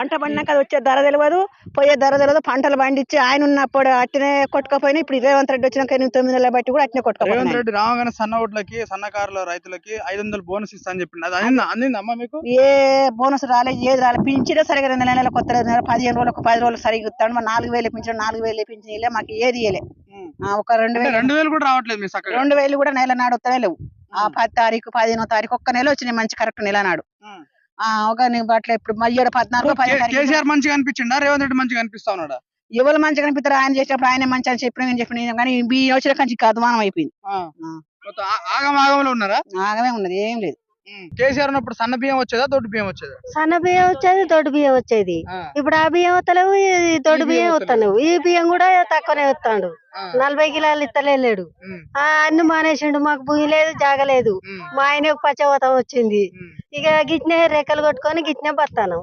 పంట పండినాక అది వచ్చే ధర తెలియదు, పోయే ధర తెలియదు. పంటలు పండించి ఆయన ఉన్నప్పుడు అట్నే కొట్టుకపోయినా ఇప్పుడు రేవంత్ రెడ్డి వచ్చినాక 9 నెలల బట్టి కూడా అట్నే రేవంత్ కొట్టుకపోయినా. రెడ్డి రాగానే సన్న ఓట్లకి సన్నకారుల రైతులకి 500 బోనస్ ఇస్తా అని చెప్పింది. అది అందిందమ్మా మీకు? ఏ బోనస్ రాలే, ఏది రాలే. పింఛనే సరిగా 2 నెలలకు కొత్తలేదు. 15 రోజులకు 10 రోజులు సరిగ్గా ఇస్తాడు. మరి 4,000 పింఛన్ 4,000 పింఛన్ ఇలే, మాకు ఏది ఇయలే. ఒక 2,000 కూడా రావట్లేదు మీ సక్కగా. 2,000 కూడా నెల నాడు వస్తూనే లేవు. ఆ 10 తారీఖు 15వ తారీఖు ఒక్క నెల వచ్చినాయి మంచి కరెక్ట్ నెల నాడు. ఒక అట్లా ఇప్పుడు మళ్ళీ 14 కేసీఆర్ మంచిగా అనిపించిందా, రేవంత్ రెడ్డి మంచిగా అనిపిస్తా ఉన్నాడా? ఎవరు మంచిగా అనిపిస్తారు, ఆయన చేసినప్పుడు ఆయన మంచి అని చెప్పిన కానీ ఈ వచ్చిన కంచి అధ్వానం అయిపోయింది. ఆగంలో ఉన్నారా? ఆగమే ఉన్నది, ఏం లేదు. కేసీఆర్ ఉన్నప్పుడు సన్న బియ్యం వచ్చేదా, దొడ్డు బియ్యం వచ్చేదా? సన్న బియ్యం వచ్చేది, దొడ్డు బియ్యం వచ్చేది. ఇప్పుడు ఆ బియ్యం వస్తలేవు, దొడ్డు బియ్యం వస్తలేవు. ఈ బియ్యం కూడా తక్కువనే వస్తాడు. 40 కిలోలు ఇస్తలేడు. అన్ని మానేసిండు. మాకు భూమి లేదు, జాగలేదు. మా ఆయన పచ్చవతం వచ్చింది. ఇక గిట్నే రెక్కలు కొట్టుకొని గిట్నే బతాను.